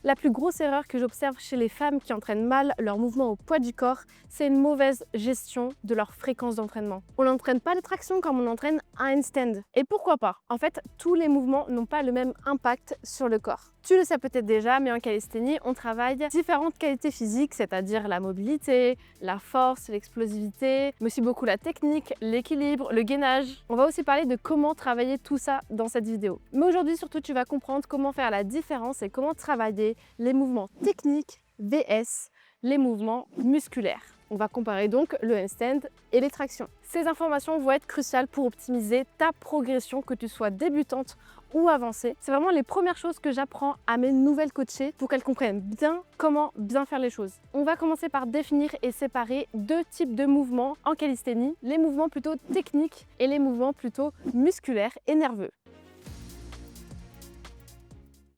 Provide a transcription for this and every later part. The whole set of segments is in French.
La plus grosse erreur que j'observe chez les femmes qui entraînent mal leur mouvement au poids du corps, c'est une mauvaise gestion de leur fréquence d'entraînement. On n'entraîne pas les tractions comme on entraîne un handstand. Et pourquoi pas? En fait, tous les mouvements n'ont pas le même impact sur le corps. Tu le sais peut-être déjà, mais en calisthénie, on travaille différentes qualités physiques, c'est-à-dire la mobilité, la force, l'explosivité, mais aussi beaucoup la technique, l'équilibre, le gainage. On va aussi parler de comment travailler tout ça dans cette vidéo. Mais aujourd'hui, surtout, tu vas comprendre comment faire la différence et comment travailler les mouvements techniques vs les mouvements musculaires. On va comparer donc le handstand et les tractions. Ces informations vont être cruciales pour optimiser ta progression, que tu sois débutante ou avancée. C'est vraiment les premières choses que j'apprends à mes nouvelles coachées pour qu'elles comprennent bien comment bien faire les choses. On va commencer par définir et séparer deux types de mouvements en calisthénie, les mouvements plutôt techniques et les mouvements plutôt musculaires et nerveux.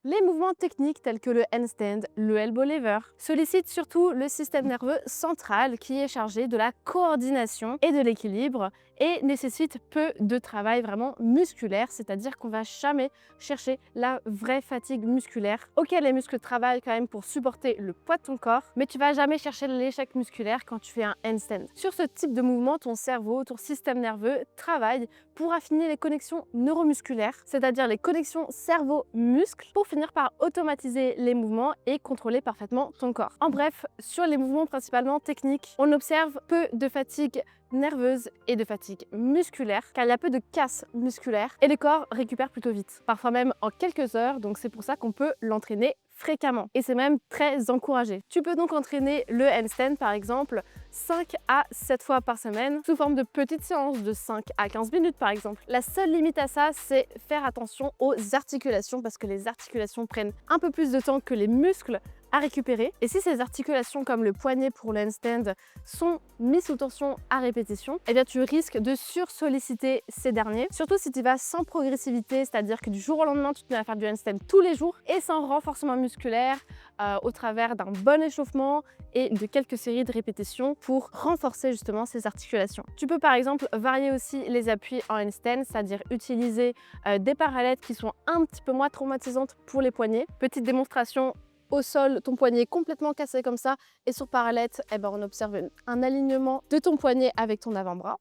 Les mouvements techniques tels que le handstand, le elbow lever, sollicitent surtout le système nerveux central qui est chargé de la coordination et de l'équilibre et nécessitent peu de travail vraiment musculaire, c'est-à-dire qu'on va jamais chercher la vraie fatigue musculaire. Ok, les muscles travaillent quand même pour supporter le poids de ton corps, mais tu vas jamais chercher l'échec musculaire quand tu fais un handstand. Sur ce type de mouvement, ton cerveau, ton système nerveux travaille pour affiner les connexions neuromusculaires, c'est-à-dire les connexions cerveau-muscle, pour finir par automatiser les mouvements et contrôler parfaitement ton corps. En bref, sur les mouvements principalement techniques, on observe peu de fatigue nerveuse et de fatigue musculaire, car il y a peu de casse musculaire et le corps récupère plutôt vite, parfois même en quelques heures, donc c'est pour ça qu'on peut l'entraîner fréquemment et c'est même très encouragé. Tu peux donc entraîner le handstand par exemple 5 à 7 fois par semaine sous forme de petites séances de 5 à 15 minutes par exemple. La seule limite à ça, c'est faire attention aux articulations parce que les articulations prennent un peu plus de temps que les muscles à récupérer. Et si ces articulations comme le poignet pour le handstand sont mises sous tension à répétition, eh bien tu risques de sursolliciter ces derniers, surtout si tu vas sans progressivité, c'est-à-dire que du jour au lendemain tu te mets à faire du handstand tous les jours et sans renforcement musculaire au travers d'un bon échauffement et de quelques séries de répétitions pour renforcer justement ces articulations. Tu peux par exemple varier aussi les appuis en handstand, c'est-à-dire utiliser des parallettes qui sont un petit peu moins traumatisantes pour les poignets. Petite démonstration au sol, ton poignet complètement cassé comme ça, et sur parallèle, on observe un alignement de ton poignet avec ton avant-bras.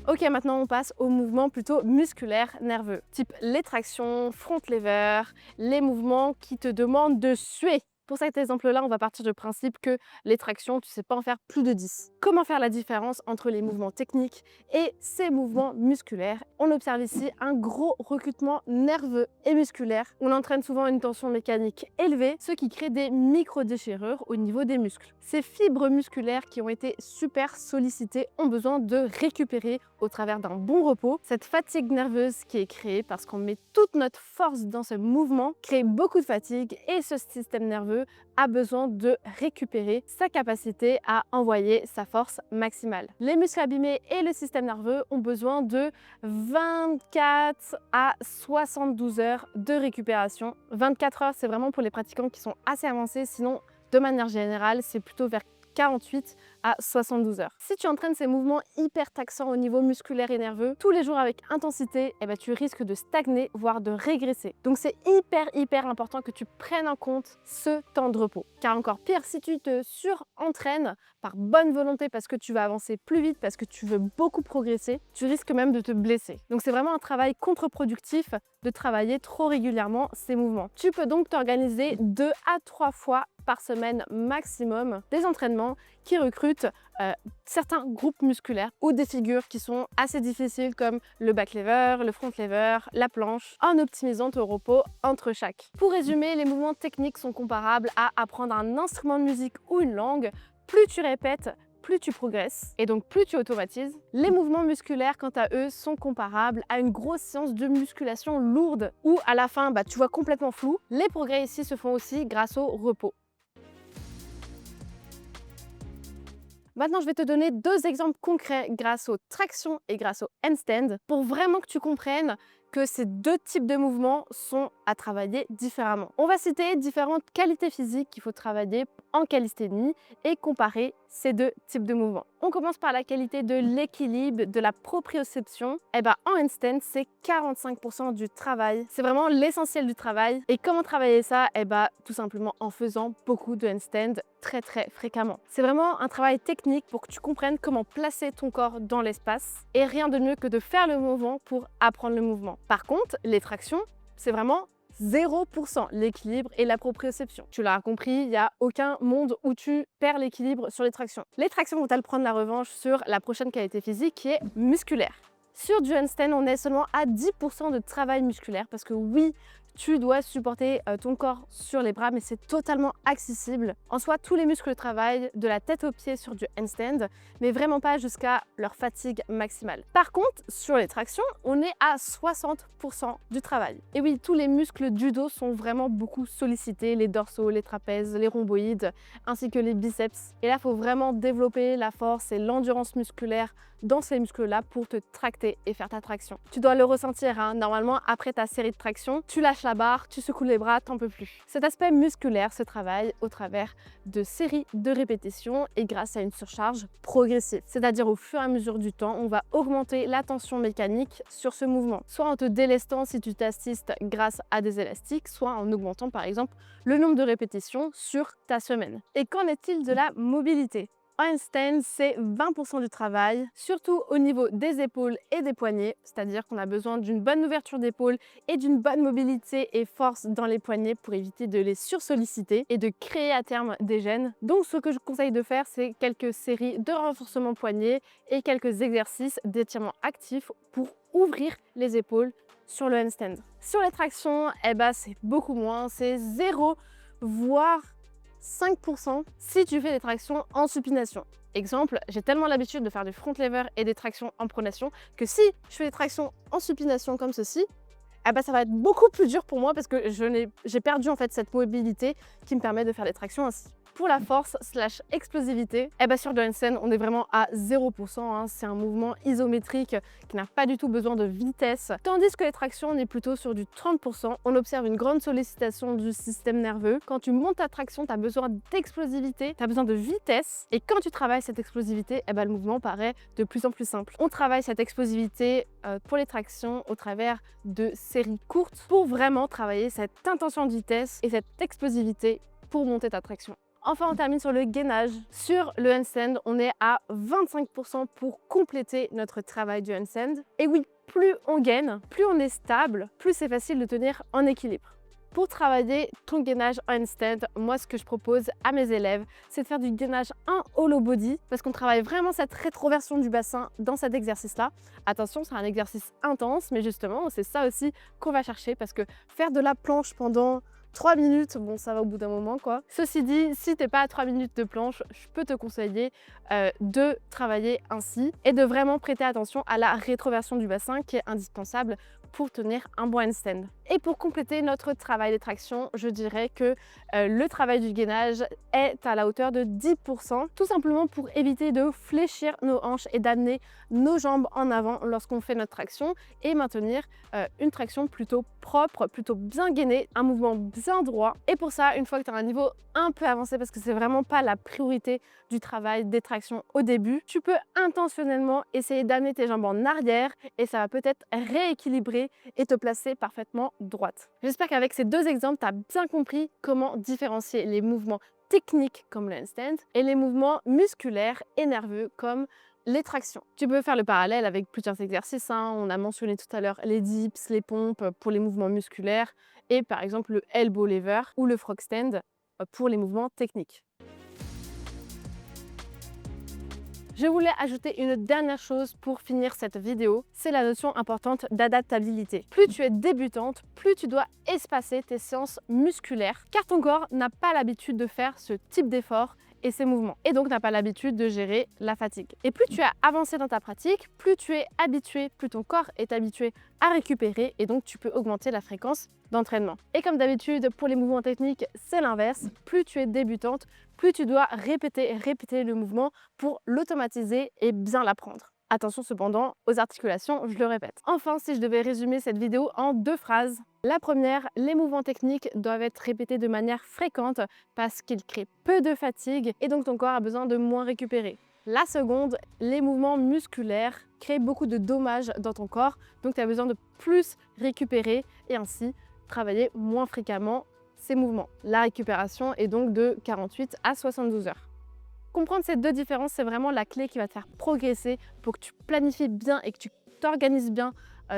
Ok, maintenant on passe aux mouvements plutôt musculaires nerveux, type les tractions, front lever, les mouvements qui te demandent de suer. Pour cet exemple-là, on va partir du principe que les tractions, tu ne sais pas en faire plus de 10. Comment faire la différence entre les mouvements techniques et ces mouvements musculaires? On observe ici un gros recrutement nerveux et musculaire. On entraîne souvent une tension mécanique élevée, ce qui crée des micro-déchirures au niveau des muscles. Ces fibres musculaires qui ont été super sollicitées ont besoin de récupérer au travers d'un bon repos. Cette fatigue nerveuse qui est créée parce qu'on met toute notre force dans ce mouvement crée beaucoup de fatigue et ce système nerveux a besoin de récupérer sa capacité à envoyer sa force maximale. Les muscles abîmés et le système nerveux ont besoin de 24 à 72 heures de récupération. 24 heures, c'est vraiment pour les pratiquants qui sont assez avancés, sinon de manière générale, c'est plutôt vers 48 à 72 heures. Si tu entraînes ces mouvements hyper taxants au niveau musculaire et nerveux tous les jours avec intensité, tu risques de stagner, voire de régresser. Donc c'est hyper important que tu prennes en compte ce temps de repos. Car encore pire, si tu te surentraînes par bonne volonté parce que tu vas avancer plus vite, parce que tu veux beaucoup progresser, tu risques même de te blesser. Donc c'est vraiment un travail contre-productif de travailler trop régulièrement ces mouvements. Tu peux donc t'organiser 2 à 3 fois par semaine maximum des entraînements qui recrutent certains groupes musculaires ou des figures qui sont assez difficiles comme le back lever, le front lever, la planche, en optimisant ton repos entre chaque. Pour résumer, les mouvements techniques sont comparables à apprendre un instrument de musique ou une langue. Plus tu répètes, plus tu progresses et donc plus tu automatises. Les mouvements musculaires, quant à eux, sont comparables à une grosse séance de musculation lourde où à la fin, tu vois complètement flou. Les progrès ici se font aussi grâce au repos. Maintenant, je vais te donner 2 exemples concrets grâce aux tractions et grâce au handstand pour vraiment que tu comprennes que ces 2 types de mouvements sont à travailler différemment. On va citer différentes qualités physiques qu'il faut travailler en calisthénie et comparer ces deux types de mouvements. On commence par la qualité de l'équilibre, de la proprioception. En handstand, c'est 45% du travail. C'est vraiment l'essentiel du travail. Et comment travailler ça? Tout simplement en faisant beaucoup de handstand très fréquemment. C'est vraiment un travail technique pour que tu comprennes comment placer ton corps dans l'espace. Et rien de mieux que de faire le mouvement pour apprendre le mouvement. Par contre, les tractions, c'est vraiment 0% l'équilibre et la proprioception. Tu l'as compris, il n'y a aucun monde où tu perds l'équilibre sur les tractions. Les tractions vont-elles prendre la revanche sur la prochaine qualité physique qui est musculaire. Sur du handstand, on est seulement à 10% de travail musculaire parce que oui, tu dois supporter ton corps sur les bras, mais c'est totalement accessible. En soi, tous les muscles travaillent de la tête aux pieds sur du handstand, mais vraiment pas jusqu'à leur fatigue maximale. Par contre, sur les tractions, on est à 60% du travail. Et oui, tous les muscles du dos sont vraiment beaucoup sollicités, les dorsaux, les trapèzes, les rhomboïdes, ainsi que les biceps. Et là, il faut vraiment développer la force et l'endurance musculaire dans ces muscles-là pour te tracter et faire ta traction. Tu dois le ressentir, hein. Normalement, après ta série de tractions, tu lâches la barre, tu secoues les bras, t'en peux plus. Cet aspect musculaire se travaille au travers de séries de répétitions et grâce à une surcharge progressive. C'est-à-dire au fur et à mesure du temps, on va augmenter la tension mécanique sur ce mouvement. Soit en te délestant si tu t'assistes grâce à des élastiques, soit en augmentant par exemple le nombre de répétitions sur ta semaine. Et qu'en est-il de la mobilité? En handstand, c'est 20% du travail, surtout au niveau des épaules et des poignets, c'est-à-dire qu'on a besoin d'une bonne ouverture d'épaule et d'une bonne mobilité et force dans les poignets pour éviter de les sursolliciter et de créer à terme des gênes. Donc ce que je conseille de faire, c'est quelques séries de renforcement poignet et quelques exercices d'étirement actif pour ouvrir les épaules sur le handstand. Sur les tractions, c'est beaucoup moins, c'est 0 voire 5% si tu fais des tractions en supination. Exemple, j'ai tellement l'habitude de faire du front lever et des tractions en pronation que si je fais des tractions en supination comme ceci, ça va être beaucoup plus dur pour moi parce que j'ai perdu en fait cette mobilité qui me permet de faire des tractions ainsi. Pour la force / explosivité, sur le handstand, on est vraiment à 0%. Hein. C'est un mouvement isométrique qui n'a pas du tout besoin de vitesse. Tandis que les tractions, on est plutôt sur du 30%. On observe une grande sollicitation du système nerveux. Quand tu montes ta traction, tu as besoin d'explosivité, tu as besoin de vitesse. Et quand tu travailles cette explosivité, le mouvement paraît de plus en plus simple. On travaille cette explosivité pour les tractions au travers de séries courtes pour vraiment travailler cette intention de vitesse et cette explosivité pour monter ta traction. Enfin, on termine sur le gainage. Sur le handstand, on est à 25% pour compléter notre travail du handstand. Et oui, plus on gaine, plus on est stable, plus c'est facile de tenir en équilibre. Pour travailler ton gainage en handstand, moi ce que je propose à mes élèves, c'est de faire du gainage en hollow body parce qu'on travaille vraiment cette rétroversion du bassin dans cet exercice-là. Attention, c'est un exercice intense, mais justement, c'est ça aussi qu'on va chercher parce que faire de la planche pendant 3 minutes, bon ça va au bout d'un moment quoi. Ceci dit, si t'es pas à 3 minutes de planche, je peux te conseiller de travailler ainsi et de vraiment prêter attention à la rétroversion du bassin qui est indispensable pour tenir un bon handstand. Et pour compléter notre travail des tractions, je dirais que le travail du gainage est à la hauteur de 10%, tout simplement pour éviter de fléchir nos hanches et d'amener nos jambes en avant lorsqu'on fait notre traction et maintenir une traction plutôt propre, plutôt bien gainée, un mouvement bien droit. Et pour ça, une fois que tu as un niveau un peu avancé, parce que c'est vraiment pas la priorité du travail des tractions au début, tu peux intentionnellement essayer d'amener tes jambes en arrière et ça va peut-être rééquilibrer et te placer parfaitement droite. J'espère qu'avec ces deux exemples, tu as bien compris comment différencier les mouvements techniques comme le handstand et les mouvements musculaires et nerveux comme les tractions. Tu peux faire le parallèle avec plusieurs exercices. Hein. On a mentionné tout à l'heure les dips, les pompes pour les mouvements musculaires et par exemple le elbow lever ou le frog stand pour les mouvements techniques. Je voulais ajouter une dernière chose pour finir cette vidéo, c'est la notion importante d'adaptabilité. Plus tu es débutante, plus tu dois espacer tes séances musculaires, car ton corps n'a pas l'habitude de faire ce type d'effort et ces mouvements, et donc n'a pas l'habitude de gérer la fatigue. Et plus tu as avancé dans ta pratique, plus tu es habitué, plus ton corps est habitué à récupérer, et donc tu peux augmenter la fréquence d'entraînement. Et comme d'habitude, pour les mouvements techniques, c'est l'inverse. Plus tu es débutante, plus tu dois répéter le mouvement pour l'automatiser et bien l'apprendre. Attention cependant aux articulations, je le répète. Enfin, si je devais résumer cette vidéo en 2 phrases, la première, les mouvements techniques doivent être répétés de manière fréquente parce qu'ils créent peu de fatigue et donc ton corps a besoin de moins récupérer. La seconde, les mouvements musculaires créent beaucoup de dommages dans ton corps, donc tu as besoin de plus récupérer et ainsi travailler moins fréquemment ces mouvements. La récupération est donc de 48 à 72 heures. Comprendre ces 2 différences, c'est vraiment la clé qui va te faire progresser pour que tu planifies bien et que tu t'organises bien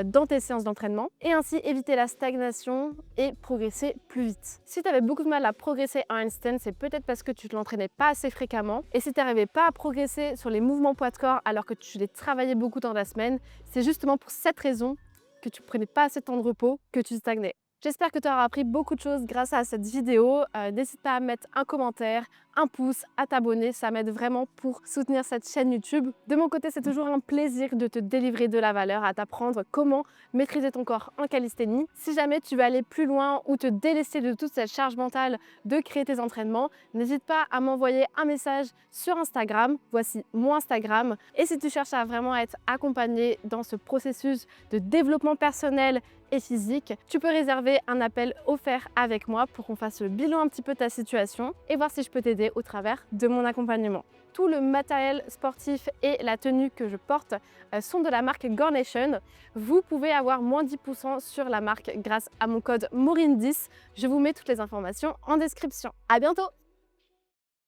dans tes séances d'entraînement et ainsi éviter la stagnation et progresser plus vite. Si tu avais beaucoup de mal à progresser en handstand, c'est peut-être parce que tu ne l'entraînais pas assez fréquemment et si tu n'arrivais pas à progresser sur les mouvements poids de corps alors que tu les travaillais beaucoup dans la semaine, c'est justement pour cette raison que tu ne prenais pas assez de temps de repos que tu stagnais. J'espère que tu auras appris beaucoup de choses grâce à cette vidéo. N'hésite pas à mettre un commentaire, un pouce, à t'abonner, ça m'aide vraiment pour soutenir cette chaîne YouTube. De mon côté, c'est toujours un plaisir de te délivrer de la valeur, à t'apprendre comment maîtriser ton corps en calisthénie. Si jamais tu veux aller plus loin ou te délester de toute cette charge mentale de créer tes entraînements, n'hésite pas à m'envoyer un message sur Instagram. Voici mon Instagram. Et si tu cherches à vraiment être accompagné dans ce processus de développement personnel et physique, tu peux réserver un appel offert avec moi pour qu'on fasse le bilan un petit peu de ta situation et voir si je peux t'aider au travers de mon accompagnement. Tout le matériel sportif et la tenue que je porte sont de la marque Gornation. Vous pouvez avoir moins 10% sur la marque grâce à mon code Maureen10. Je vous mets toutes les informations en description. À bientôt!